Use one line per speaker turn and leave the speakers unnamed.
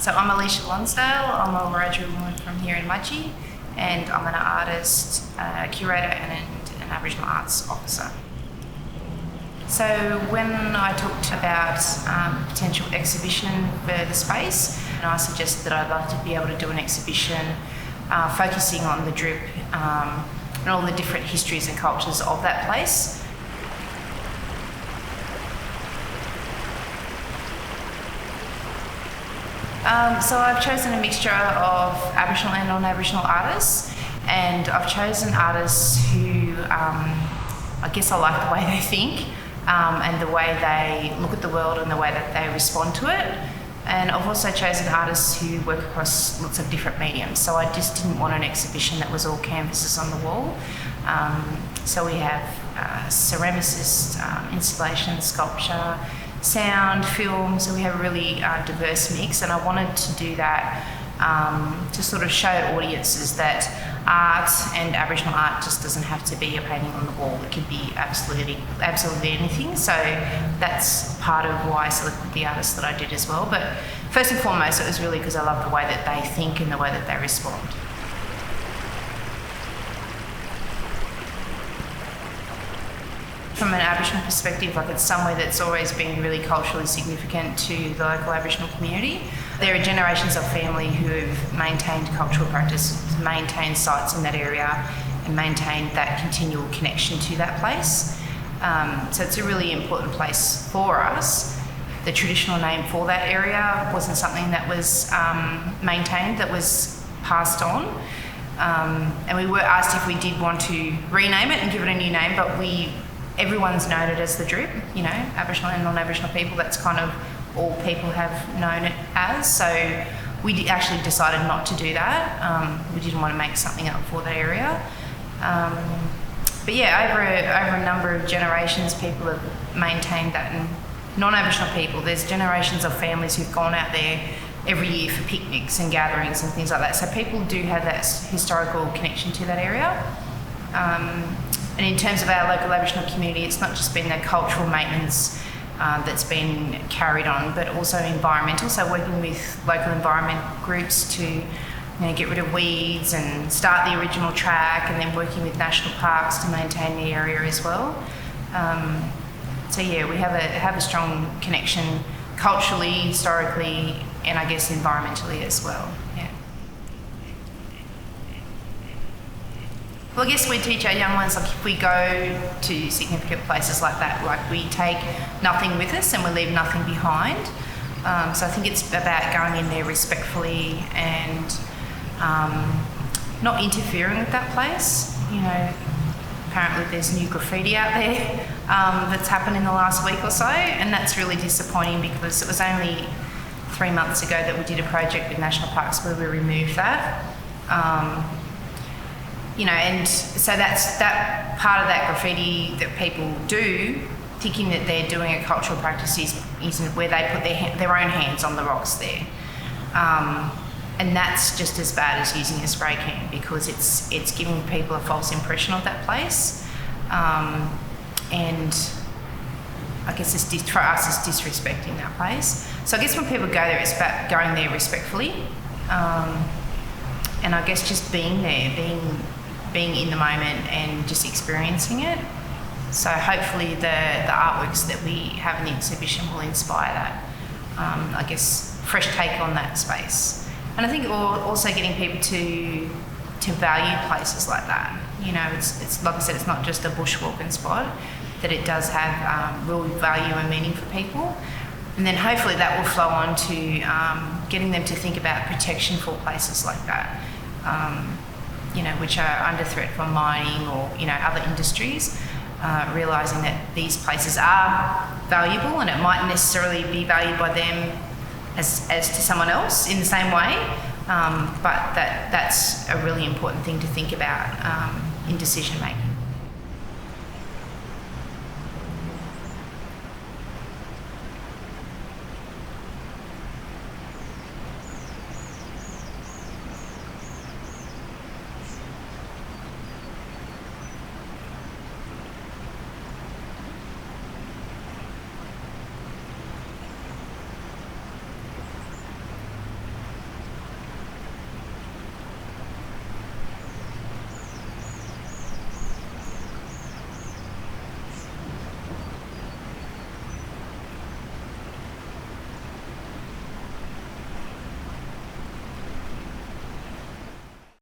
So I'm Aleshia Lonsdale. I'm a Wiradjuri woman from here in Mudgee, and I'm an artist, curator and an Aboriginal Arts Officer. So when I talked about potential exhibition for the space, and I suggested that I'd love to be able to do an exhibition focusing on the drip and all the different histories and cultures of that place. So I've chosen a mixture of Aboriginal and non-Aboriginal artists, and I've chosen artists who I guess I like the way they think and the way they look at the world and the way that they respond to it. And I've also chosen artists who work across lots of different mediums. So I just didn't want an exhibition that was all canvases on the wall. So we have ceramicists, installation, sculpture, sound, film, so we have a really diverse mix, and I wanted to do that to sort of show audiences that art and Aboriginal art just doesn't have to be a painting on the wall. It could be absolutely anything. So that's part of why I selected the artists that I did as well. But first and foremost, it was really because I love the way that they think and the way that they respond. From an Aboriginal perspective, like it's somewhere that's always been really culturally significant to the local Aboriginal community. There are generations of family who have maintained cultural practice, maintained sites in that area and maintained that continual connection to that place. So it's a really important place for us. The traditional name for that area wasn't something that was maintained, that was passed on. And we were asked if we did want to rename it and give it a new name, but everyone's known it as the Drip, you know, Aboriginal and non-Aboriginal people. That's kind of all people have known it as. So we actually decided not to do that. We didn't want to make something up for that area. But yeah, over a number of generations, people have maintained that. And non-Aboriginal people, there's generations of families who've gone out there every year for picnics and gatherings and things like that. So people do have that historical connection to that area. And in terms of our local Aboriginal community, it's not just been the cultural maintenance that's been carried on, but also environmental. So working with local environment groups to get rid of weeds and start the original track, and then working with national parks to maintain the area as well. So yeah, we have a strong connection culturally, historically, and I guess environmentally as well. Yeah. Well, I guess we teach our young ones, like if we go to significant places like that, like we take nothing with us and we leave nothing behind. So I think it's about going in there respectfully and not interfering with that place. You know, apparently there's new graffiti out there that's happened in the last week or so, and that's really disappointing because it was only 3 months ago that we did a project with National Parks where we removed that. And so that's that part of that graffiti that people do, thinking that they're doing a cultural practice is where they put their own hands on the rocks there. And that's just as bad as using a spray can, because it's giving people a false impression of that place. And I guess for us it's disrespecting that place. So I guess when people go there, it's about going there respectfully. And I guess just being there, being in the moment and just experiencing it. So hopefully the artworks that we have in the exhibition will inspire that, I guess, fresh take on that space. And I think also getting people to value places like that. You know, it's like I said, it's not just a bushwalking spot, that it does have real value and meaning for people. And then hopefully that will flow on to getting them to think about protection for places like that. Which are under threat from mining or, other industries, realising that these places are valuable and it might necessarily be valued by them as to someone else in the same way, but that's a really important thing to think about in decision making.